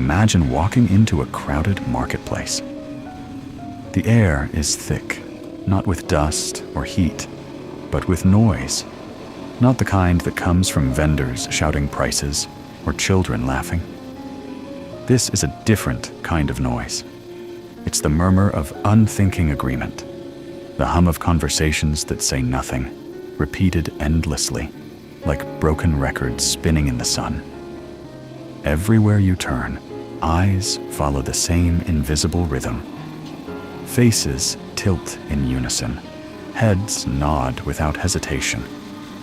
Imagine walking into a crowded marketplace. The air is thick, not with dust or heat, but with noise. Not the kind that comes from vendors shouting prices or children laughing. This is a different kind of noise. It's the murmur of unthinking agreement, the hum of conversations that say nothing, repeated endlessly, like broken records spinning in the sun. Everywhere you turn, eyes follow the same invisible rhythm. Faces tilt in unison, heads nod without hesitation,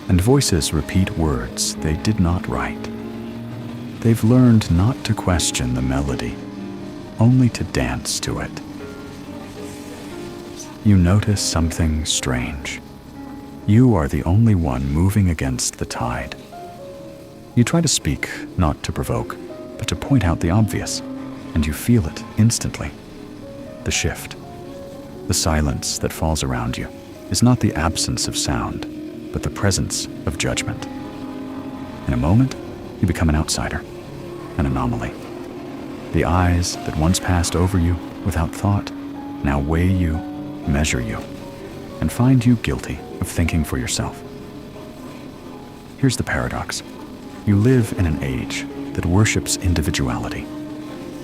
and voices repeat words they did not write. They've learned not to question the melody, only to dance to it. You notice something strange. You are the only one moving against the tide. You try to speak, not to provoke, but to point out the obvious, and you feel it instantly. The shift, the silence that falls around you, is not the absence of sound, but the presence of judgment. In a moment, you become an outsider, an anomaly. The eyes that once passed over you without thought now weigh you, measure you, and find you guilty of thinking for yourself. Here's the paradox. You live in an age that worships individuality,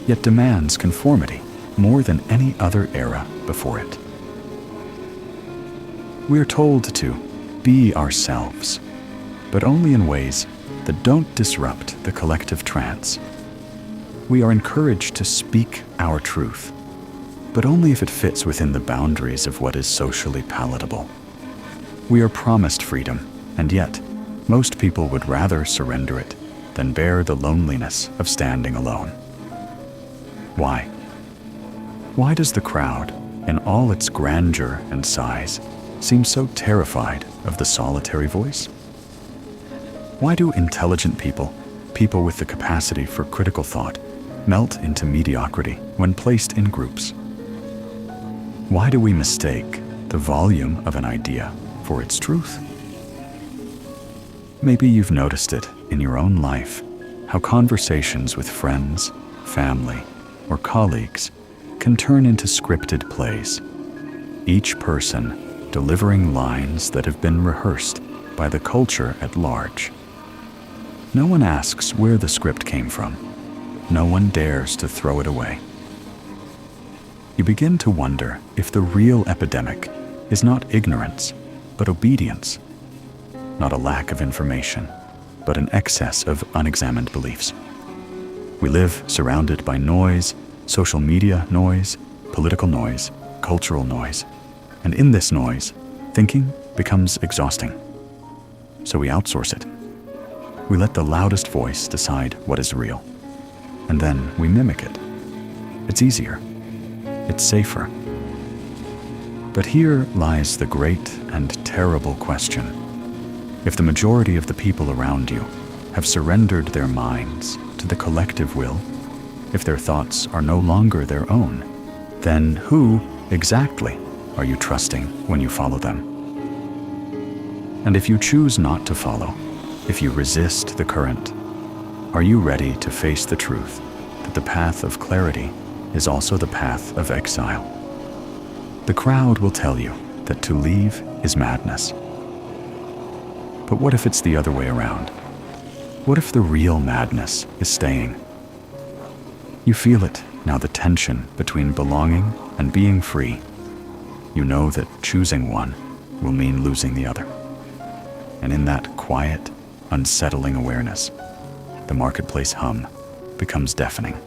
yet demands conformity more than any other era before it. We are told to be ourselves, but only in ways that don't disrupt the collective trance. We are encouraged to speak our truth, but only if it fits within the boundaries of what is socially palatable. We are promised freedom, and yet, most people would rather surrender it than bear the loneliness of standing alone. Why? Why does the crowd, in all its grandeur and size, seem so terrified of the solitary voice? Why do intelligent people, people with the capacity for critical thought, melt into mediocrity when placed in groups? Why do we mistake the volume of an idea for its truth? Maybe you've noticed it in your own life, how conversations with friends, family, or colleagues can turn into scripted plays, each person delivering lines that have been rehearsed by the culture at large. No one asks where the script came from. No one dares to throw it away. You begin to wonder if the real epidemic is not ignorance, but obedience. Not a lack of information, but an excess of unexamined beliefs. We live surrounded by noise, social media noise, political noise, cultural noise. And in this noise, thinking becomes exhausting. So we outsource it. We let the loudest voice decide what is real. And then we mimic it. It's easier. It's safer. But here lies the great and terrible question. If the majority of the people around you have surrendered their minds to the collective will, if their thoughts are no longer their own, then who exactly are you trusting when you follow them? And if you choose not to follow, if you resist the current, are you ready to face the truth that the path of clarity is also the path of exile? The crowd will tell you that to leave is madness. But what if it's the other way around? What if the real madness is staying? You feel it now, the tension between belonging and being free. You know that choosing one will mean losing the other. And in that quiet, unsettling awareness, the marketplace hum becomes deafening.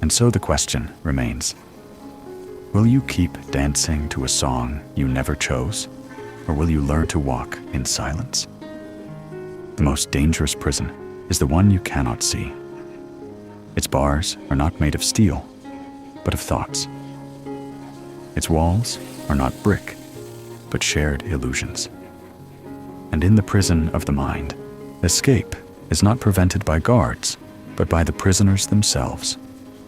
And so the question remains, will you keep dancing to a song you never chose, or will you learn to walk in silence? The most dangerous prison is the one you cannot see. Its bars are not made of steel, but of thoughts. Its walls are not brick, but shared illusions. And in the prison of the mind, escape is not prevented by guards, but by the prisoners themselves,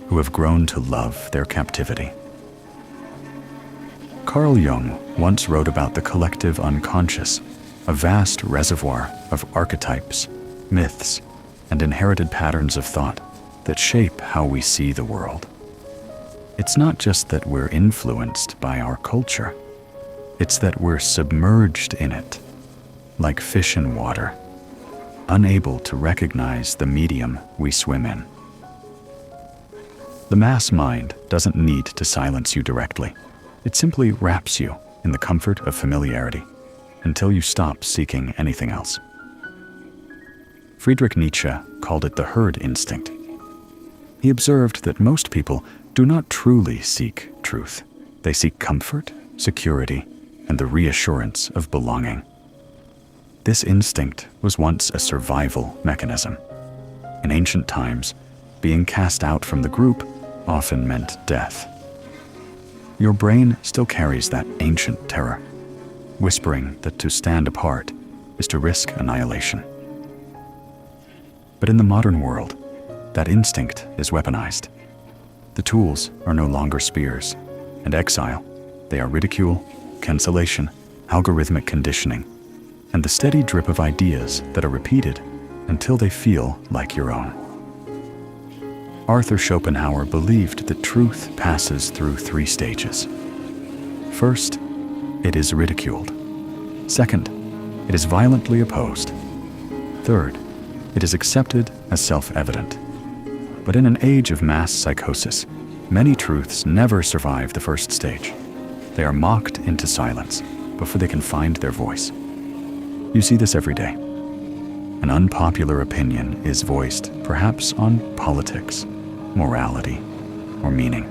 who have grown to love their captivity. Carl Jung once wrote about the collective unconscious, a vast reservoir of archetypes, myths, and inherited patterns of thought that shape how we see the world. It's not just that we're influenced by our culture, it's that we're submerged in it, like fish in water, unable to recognize the medium we swim in. The mass mind doesn't need to silence you directly. It simply wraps you in the comfort of familiarity until you stop seeking anything else. Friedrich Nietzsche called it the herd instinct. He observed that most people do not truly seek truth. They seek comfort, security, and the reassurance of belonging. This instinct was once a survival mechanism. In ancient times, being cast out from the group often meant death. Your brain still carries that ancient terror, whispering that to stand apart is to risk annihilation. But in the modern world, that instinct is weaponized. The tools are no longer spears and exile. They are ridicule, cancellation, algorithmic conditioning, and the steady drip of ideas that are repeated until they feel like your own. Arthur Schopenhauer believed that truth passes through 3 stages. First, it is ridiculed. Second, it is violently opposed. Third, it is accepted as self-evident. But in an age of mass psychosis, many truths never survive the first stage. They are mocked into silence before they can find their voice. You see this every day. An unpopular opinion is voiced, perhaps on politics, morality, or meaning.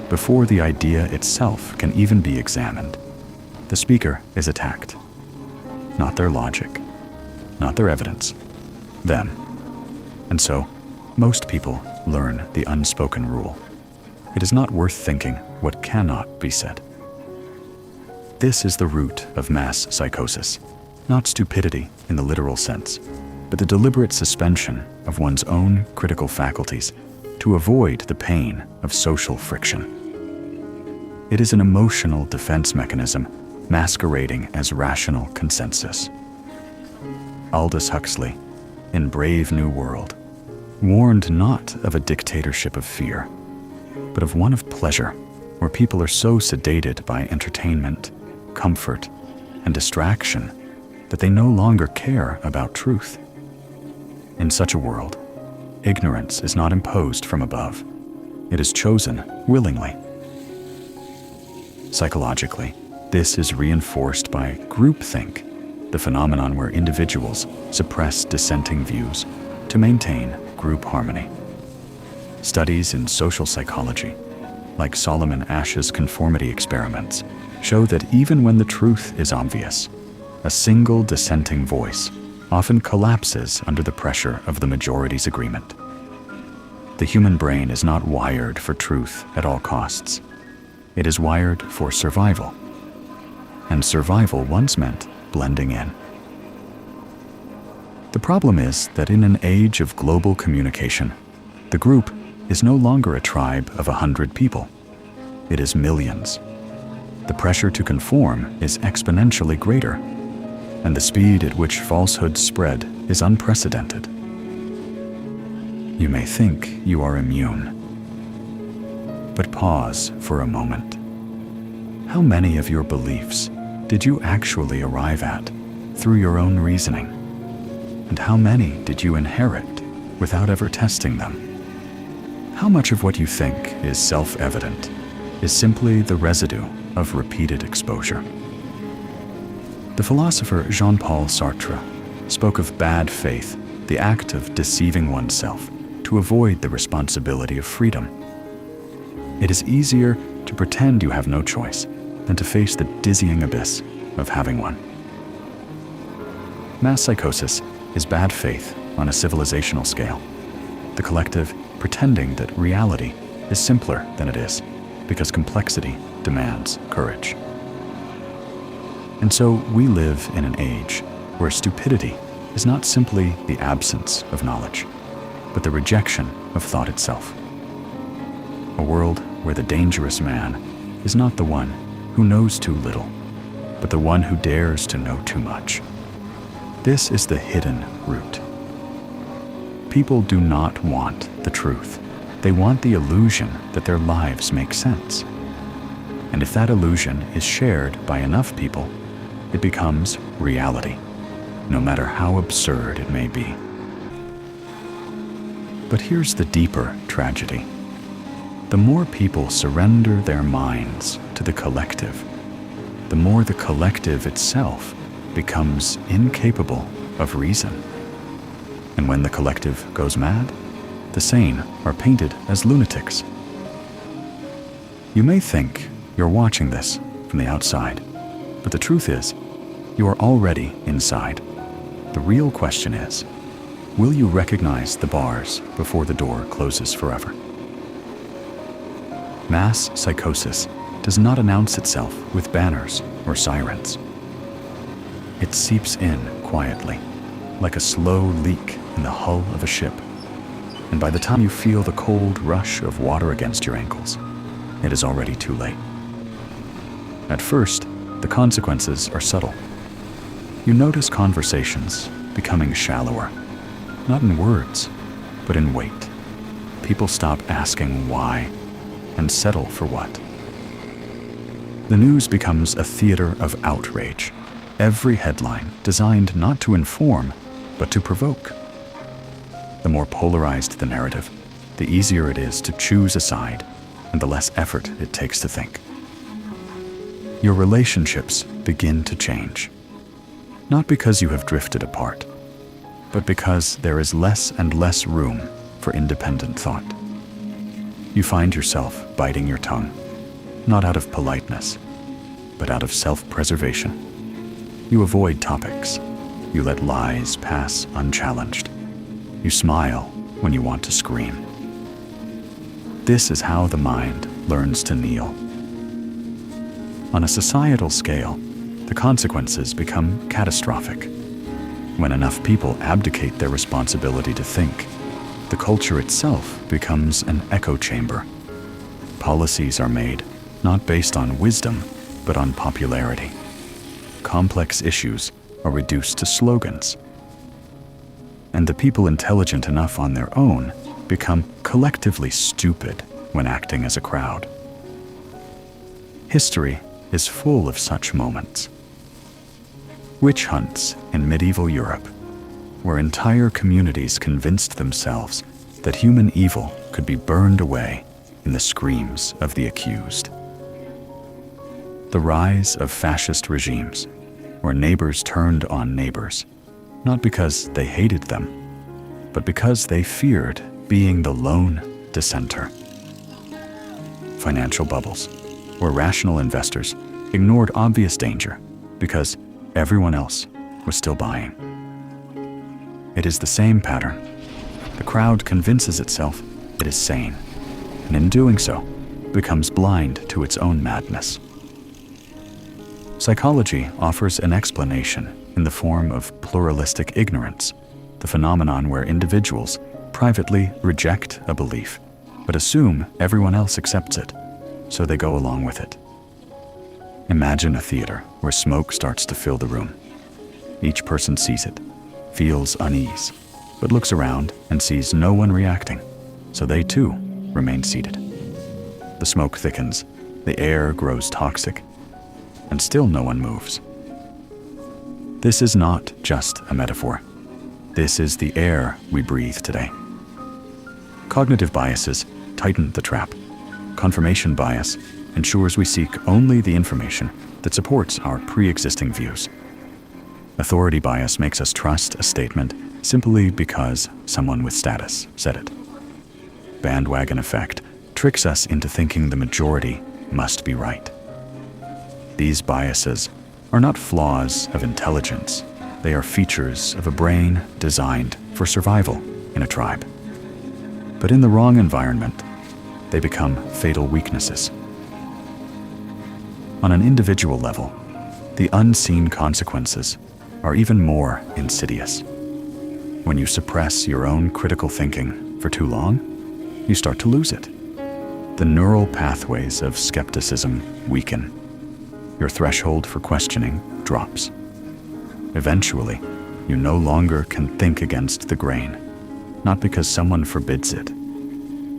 Before the idea itself can even be examined, the speaker is attacked. Not their logic, not their evidence, them. And so, most people learn the unspoken rule. It is not worth thinking what cannot be said. This is the root of mass psychosis, not stupidity in the literal sense, but the deliberate suspension of one's own critical faculties to avoid the pain of social friction. It is an emotional defense mechanism masquerading as rational consensus. Aldous Huxley, in Brave New World, warned not of a dictatorship of fear, but of one of pleasure, where people are so sedated by entertainment, comfort, and distraction that they no longer care about truth. In such a world, ignorance is not imposed from above. It is chosen willingly. Psychologically, this is reinforced by groupthink, the phenomenon where individuals suppress dissenting views to maintain group harmony. Studies in social psychology, like Solomon Asch's conformity experiments, show that even when the truth is obvious, a single dissenting voice often collapses under the pressure of the majority's agreement. The human brain is not wired for truth at all costs. It is wired for survival. And survival once meant blending in. The problem is that in an age of global communication, the group is no longer a tribe of 100 people. It is millions. The pressure to conform is exponentially greater, and the speed at which falsehoods spread is unprecedented. You may think you are immune, but pause for a moment. How many of your beliefs did you actually arrive at through your own reasoning? And how many did you inherit without ever testing them? How much of what you think is self-evident is simply the residue of repeated exposure? The philosopher Jean-Paul Sartre spoke of bad faith, the act of deceiving oneself to avoid the responsibility of freedom. It is easier to pretend you have no choice than to face the dizzying abyss of having one. Mass psychosis is bad faith on a civilizational scale. The collective pretending that reality is simpler than it is, because complexity demands courage. And so we live in an age where stupidity is not simply the absence of knowledge, but the rejection of thought itself. A world where the dangerous man is not the one who knows too little, but the one who dares to know too much. This is the hidden root. People do not want the truth. They want the illusion that their lives make sense. And if that illusion is shared by enough people, it becomes reality, no matter how absurd it may be. But here's the deeper tragedy. The more people surrender their minds to the collective, the more the collective itself becomes incapable of reason. And when the collective goes mad, the sane are painted as lunatics. You may think you're watching this from the outside, but the truth is, you are already inside. The real question is, will you recognize the bars before the door closes forever? Mass psychosis does not announce itself with banners or sirens. It seeps in quietly, like a slow leak in the hull of a ship. And by the time you feel the cold rush of water against your ankles, it is already too late. At first, the consequences are subtle. You notice conversations becoming shallower, not in words, but in weight. People stop asking why and settle for what. The news becomes a theater of outrage, every headline designed not to inform, but to provoke. The more polarized the narrative, the easier it is to choose a side, and the less effort it takes to think. Your relationships begin to change, not because you have drifted apart, but because there is less and less room for independent thought. You find yourself biting your tongue, not out of politeness, but out of self-preservation. You avoid topics. You let lies pass unchallenged. You smile when you want to scream. This is how the mind learns to kneel. On a societal scale, the consequences become catastrophic. When enough people abdicate their responsibility to think, the culture itself becomes an echo chamber. Policies are made not based on wisdom, but on popularity. Complex issues are reduced to slogans. And the people intelligent enough on their own become collectively stupid when acting as a crowd. History is full of such moments. Witch hunts in medieval Europe, where entire communities convinced themselves that human evil could be burned away in the screams of the accused. The rise of fascist regimes, where neighbors turned on neighbors, not because they hated them, but because they feared being the lone dissenter. Financial bubbles, where rational investors ignored obvious danger because everyone else was still buying. It is the same pattern. The crowd convinces itself it is sane, and in doing so, becomes blind to its own madness. Psychology offers an explanation in the form of pluralistic ignorance, the phenomenon where individuals privately reject a belief, but assume everyone else accepts it, so they go along with it. Imagine a theater where smoke starts to fill the room. Each person sees it, feels unease, but looks around and sees no one reacting, so they too remain seated. The smoke thickens, the air grows toxic, and still no one moves. This is not just a metaphor. This is the air we breathe today. Cognitive biases tighten the trap. Confirmation bias ensures we seek only the information that supports our pre-existing views. Authority bias makes us trust a statement simply because someone with status said it. Bandwagon effect tricks us into thinking the majority must be right. These biases are not flaws of intelligence. They are features of a brain designed for survival in a tribe. But in the wrong environment, they become fatal weaknesses. On an individual level, the unseen consequences are even more insidious. When you suppress your own critical thinking for too long, you start to lose it. The neural pathways of skepticism weaken. Your threshold for questioning drops. Eventually, you no longer can think against the grain. not because someone forbids it,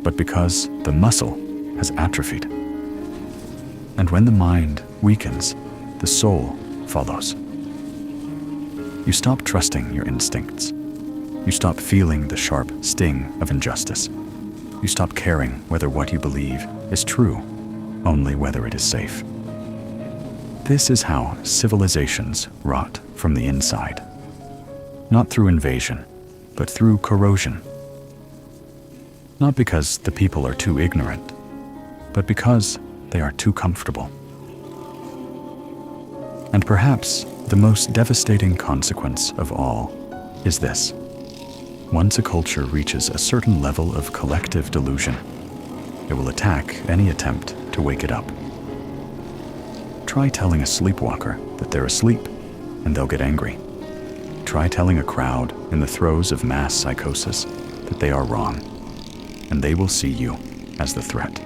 but because the muscle has atrophied. And when the mind weakens, the soul follows. You stop trusting your instincts. You stop feeling the sharp sting of injustice. You stop caring whether what you believe is true, only whether it is safe. This is how civilizations rot from the inside. Not through invasion, but through corrosion. Not because the people are too ignorant, but because they are too comfortable. And perhaps the most devastating consequence of all is this. Once a culture reaches a certain level of collective delusion, it will attack any attempt to wake it up. Try telling a sleepwalker that they're asleep, and they'll get angry. Try telling a crowd in the throes of mass psychosis that they are wrong, and they will see you as the threat.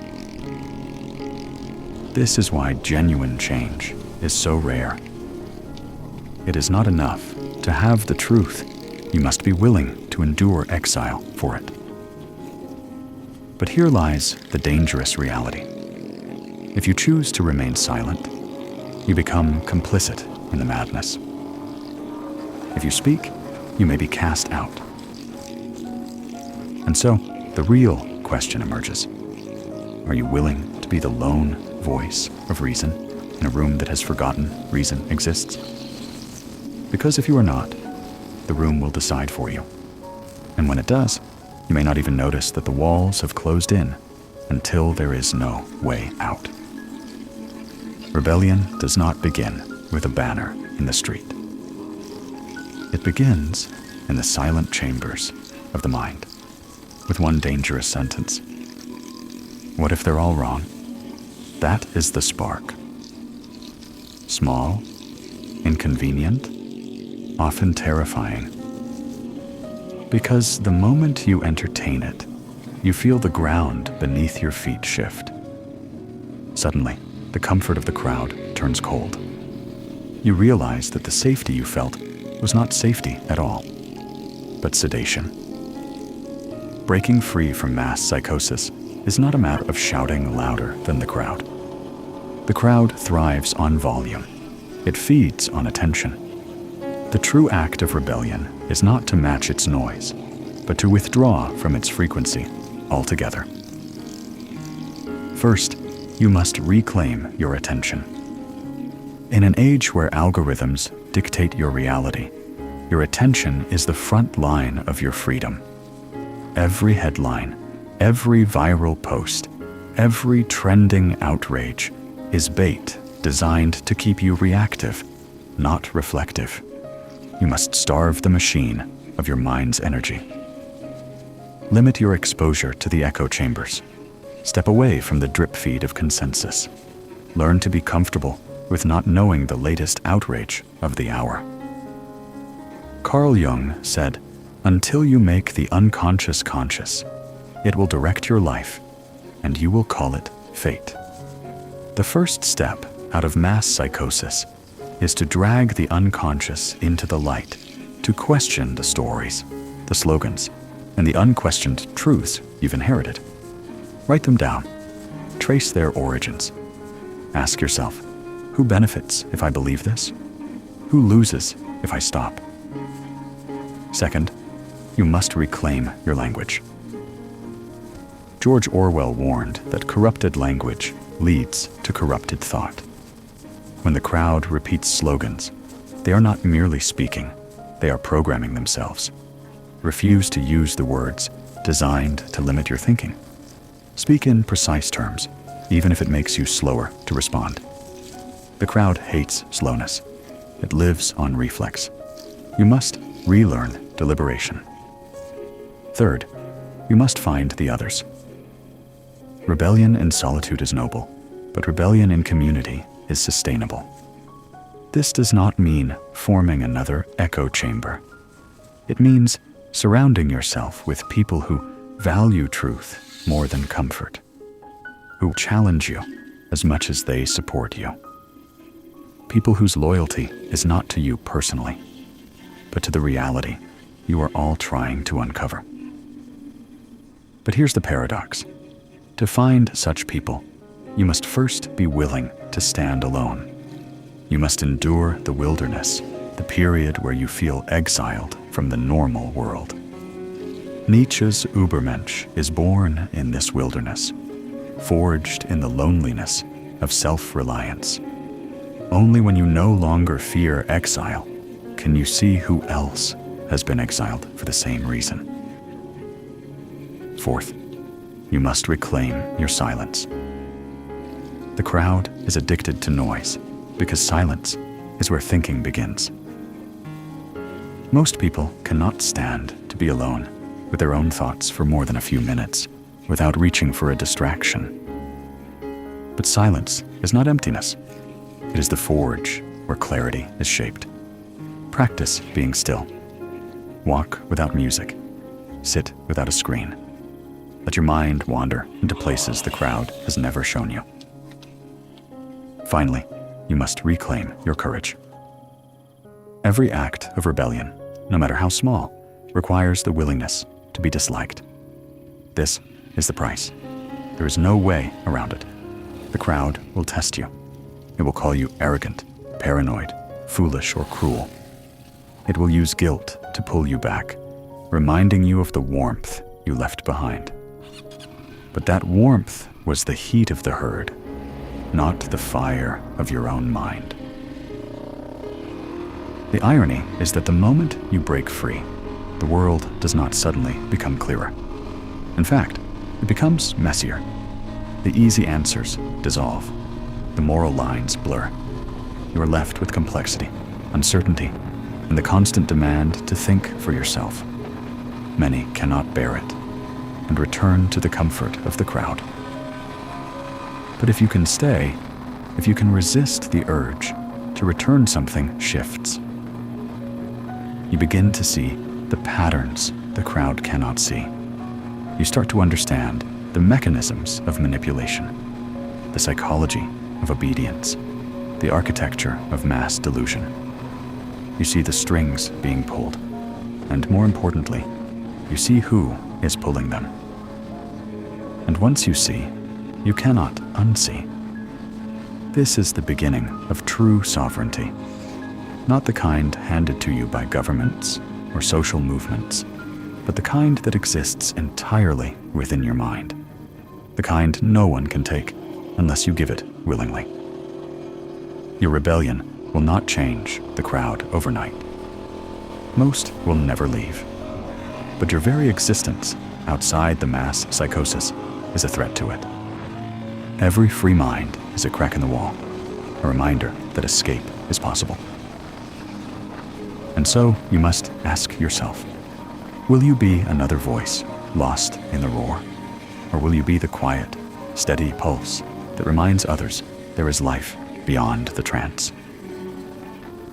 This is why genuine change is so rare. It is not enough to have the truth. You must be willing to endure exile for it. But here lies the dangerous reality. If you choose to remain silent, you become complicit in the madness. If you speak, you may be cast out. And so, the real question emerges. Are you willing to be the lone voice of reason in a room that has forgotten reason exists? Because if you are not, the room will decide for you. And when it does, you may not even notice that the walls have closed in until there is no way out. Rebellion does not begin with a banner in the street. It begins in the silent chambers of the mind, with one dangerous sentence. What if they're all wrong? That is the spark. Small, inconvenient, often terrifying. Because the moment you entertain it, you feel the ground beneath your feet shift. Suddenly, the comfort of the crowd turns cold. You realize that the safety you felt was not safety at all, but sedation. Breaking free from mass psychosis is not a matter of shouting louder than the crowd. The crowd thrives on volume. It feeds on attention. The true act of rebellion is not to match its noise, but to withdraw from its frequency altogether. First, you must reclaim your attention. In an age where algorithms dictate your reality, your attention is the front line of your freedom. Every headline, every viral post, every trending outrage is bait designed to keep you reactive, not reflective. You must starve the machine of your mind's energy. Limit your exposure to the echo chambers. Step away from the drip feed of consensus. Learn to be comfortable with not knowing the latest outrage of the hour. Carl Jung said, "Until you make the unconscious conscious, it will direct your life, and you will call it fate." The first step out of mass psychosis is to drag the unconscious into the light, to question the stories, the slogans, and the unquestioned truths you've inherited. Write them down. Trace their origins. Ask yourself, who benefits if I believe this? Who loses if I stop? Second, you must reclaim your language. George Orwell warned that corrupted language leads to corrupted thought. When the crowd repeats slogans, they are not merely speaking, they are programming themselves. Refuse to use the words designed to limit your thinking. Speak in precise terms, even if it makes you slower to respond. The crowd hates slowness. It lives on reflex. You must relearn deliberation. Third, you must find the others. Rebellion in solitude is noble, but rebellion in community is sustainable. This does not mean forming another echo chamber. It means surrounding yourself with people who value truth more than comfort, who challenge you as much as they support you. People whose loyalty is not to you personally, but to the reality you are all trying to uncover. But here's the paradox. To find such people, you must first be willing to stand alone. You must endure the wilderness, the period where you feel exiled from the normal world. Nietzsche's Übermensch is born in this wilderness, forged in the loneliness of self-reliance. Only when you no longer fear exile can you see who else has been exiled for the same reason. Fourth, you must reclaim your silence. The crowd is addicted to noise because silence is where thinking begins. Most people cannot stand to be alone with their own thoughts for more than a few minutes without reaching for a distraction. But silence is not emptiness. It is the forge where clarity is shaped. Practice being still. Walk without music. Sit without a screen. Let your mind wander into places the crowd has never shown you. Finally, you must reclaim your courage. Every act of rebellion, no matter how small, requires the willingness to be disliked. This is the price. There is no way around it. The crowd will test you. It will call you arrogant, paranoid, foolish, or cruel. It will use guilt to pull you back, reminding you of the warmth you left behind. But that warmth was the heat of the herd, not the fire of your own mind. The irony is that the moment you break free, the world does not suddenly become clearer. In fact, it becomes messier. The easy answers dissolve. The moral lines blur. You are left with complexity, uncertainty, and the constant demand to think for yourself. Many cannot bear it and return to the comfort of the crowd. But if you can stay, if you can resist the urge to return, something shifts. You begin to see the patterns the crowd cannot see. You start to understand the mechanisms of manipulation, the psychology of obedience, the architecture of mass delusion. You see the strings being pulled, and more importantly, you see who is pulling them. And once you see, you cannot unsee. This is the beginning of true sovereignty, not the kind handed to you by governments or social movements, but the kind that exists entirely within your mind, the kind no one can take unless you give it willingly. Your rebellion will not change the crowd overnight. Most will never leave, but your very existence outside the mass psychosis is a threat to it. Every free mind is a crack in the wall, a reminder that escape is possible. And so you must ask yourself, will you be another voice lost in the roar? Or will you be the quiet, steady pulse that reminds others there is life beyond the trance?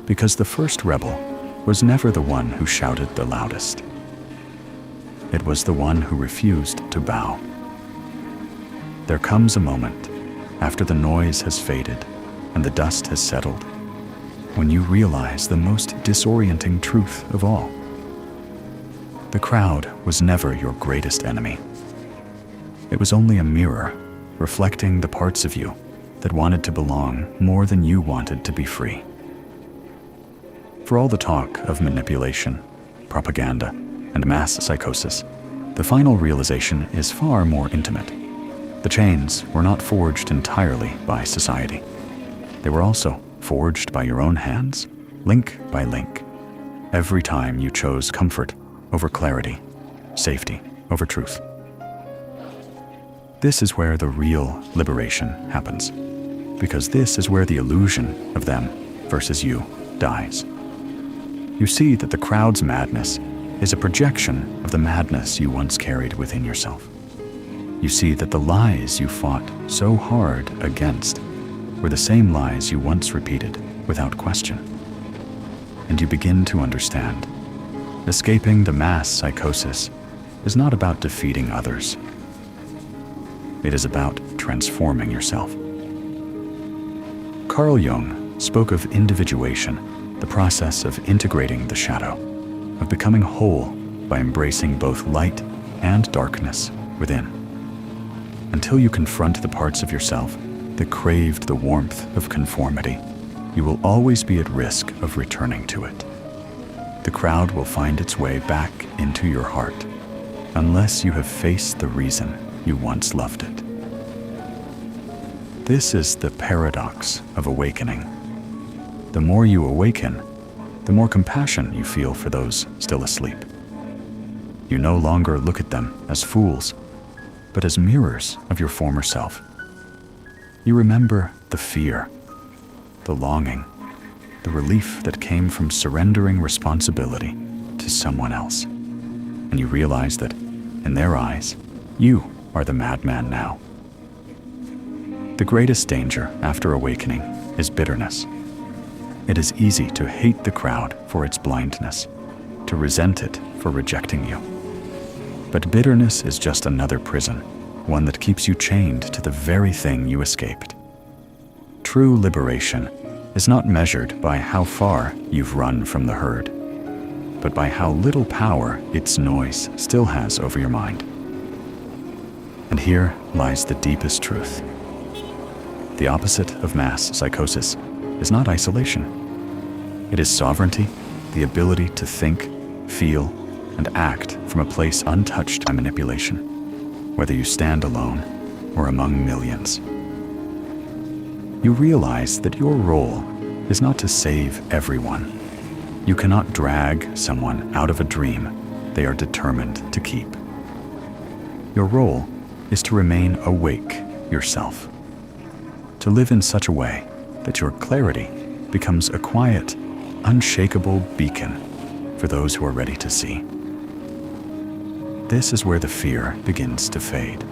Because the first rebel was never the one who shouted the loudest. It was the one who refused to bow. There comes a moment, after the noise has faded and the dust has settled, when you realize the most disorienting truth of all. The crowd was never your greatest enemy. It was only a mirror reflecting the parts of you that wanted to belong more than you wanted to be free. For all the talk of manipulation, propaganda, and mass psychosis, the final realization is far more intimate. The chains were not forged entirely by society. They were also forged by your own hands, link by link, every time you chose comfort over clarity, safety over truth. This is where the real liberation happens, because this is where the illusion of them versus you dies. You see that the crowd's madness is a projection of the madness you once carried within yourself. You see that the lies you fought so hard against were the same lies you once repeated without question. And you begin to understand. Escaping the mass psychosis is not about defeating others. It is about transforming yourself. Carl Jung spoke of individuation, the process of integrating the shadow, of becoming whole by embracing both light and darkness within. Until you confront the parts of yourself that craved the warmth of conformity, you will always be at risk of returning to it. The crowd will find its way back into your heart, unless you have faced the reason you once loved it. This is the paradox of awakening. The more you awaken, the more compassion you feel for those still asleep. You no longer look at them as fools, but as mirrors of your former self. You remember the fear, the longing, the relief that came from surrendering responsibility to someone else. And you realize that, in their eyes, you are the madman now. The greatest danger after awakening is bitterness. It is easy to hate the crowd for its blindness, to resent it for rejecting you. But bitterness is just another prison, one that keeps you chained to the very thing you escaped. True liberation is not measured by how far you've run from the herd, but by how little power its noise still has over your mind. And here lies the deepest truth. The opposite of mass psychosis is not isolation. It is sovereignty, the ability to think, feel, and act from a place untouched by manipulation, whether you stand alone or among millions. You realize that your role is not to save everyone. You cannot drag someone out of a dream they are determined to keep. Your role is to remain awake yourself, to live in such a way that your clarity becomes a quiet, unshakable beacon for those who are ready to see. This is where the fear begins to fade.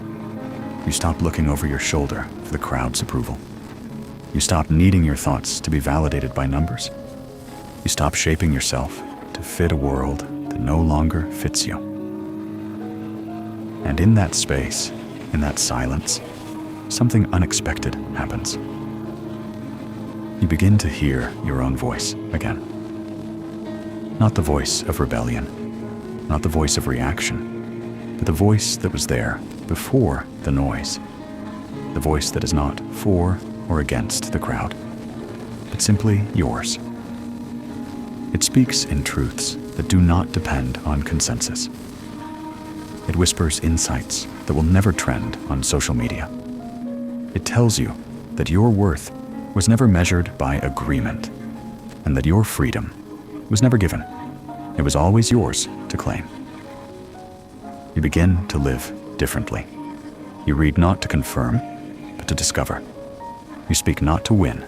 You stop looking over your shoulder for the crowd's approval. You stop needing your thoughts to be validated by numbers. You stop shaping yourself to fit a world that no longer fits you. And in that space, in that silence, something unexpected happens. You begin to hear your own voice again. Not the voice of rebellion, not the voice of reaction, but the voice that was there before the noise. The voice that is not for or against the crowd, but simply yours. It speaks in truths that do not depend on consensus. It whispers insights that will never trend on social media. It tells you that your worth was never measured by agreement, and that your freedom was never given. It was always yours to claim. You begin to live differently. You read not to confirm, but to discover. You speak not to win,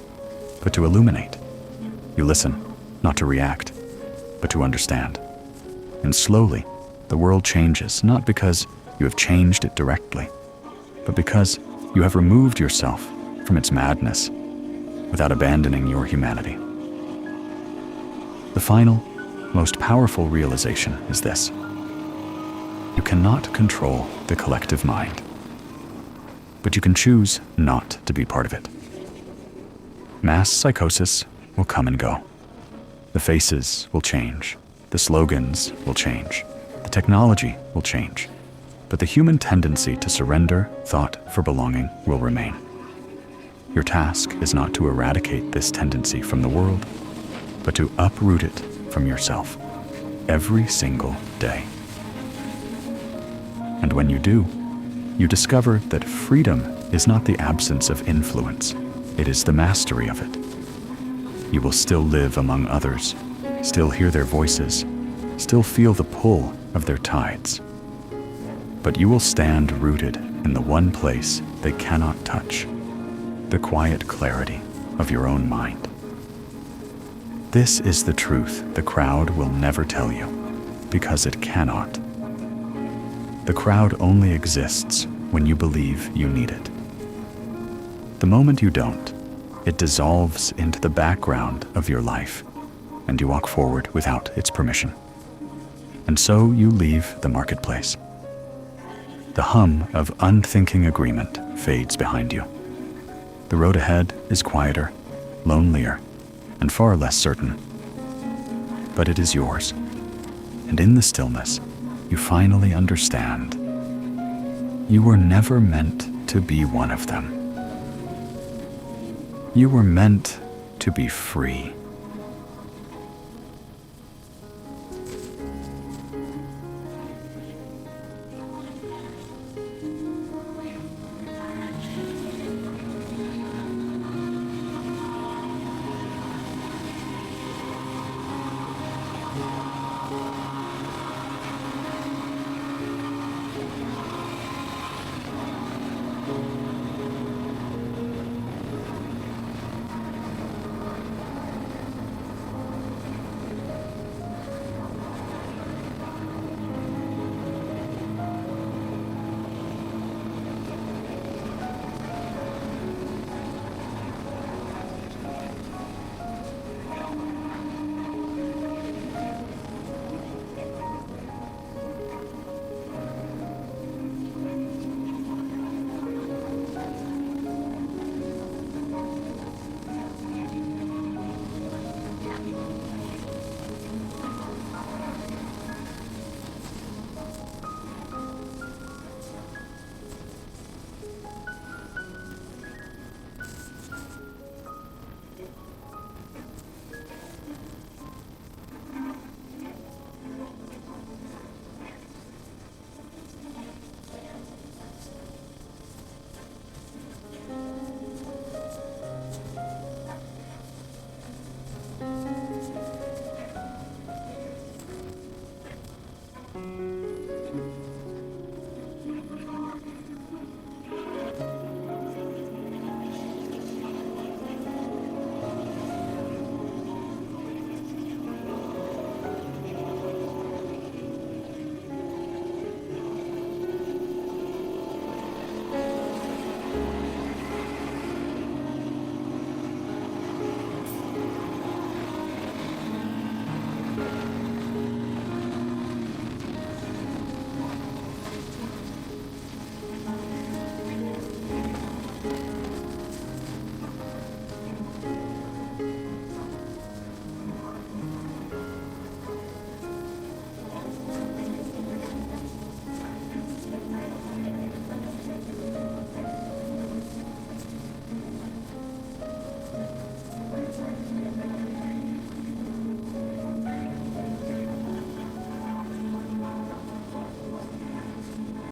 but to illuminate. You listen not to react, but to understand. And slowly, the world changes, not because you have changed it directly, but because you have removed yourself from its madness without abandoning your humanity. The final, most powerful realization is this: you cannot control the collective mind, but you can choose not to be part of it. Mass psychosis will come and go. The faces will change. The slogans will change. The technology will change. But the human tendency to surrender thought for belonging will remain. Your task is not to eradicate this tendency from the world, but to uproot it from yourself every single day. And when you do, you discover that freedom is not the absence of influence, it is the mastery of it. You will still live among others, still hear their voices, still feel the pull of their tides. But you will stand rooted in the one place they cannot touch, the quiet clarity of your own mind. This is the truth the crowd will never tell you, because it cannot. The crowd only exists when you believe you need it. The moment you don't, it dissolves into the background of your life, and you walk forward without its permission. And so you leave the marketplace. The hum of unthinking agreement fades behind you. The road ahead is quieter, lonelier, and far less certain. But it is yours, and in the stillness, you finally understand. You were never meant to be one of them. You were meant to be free.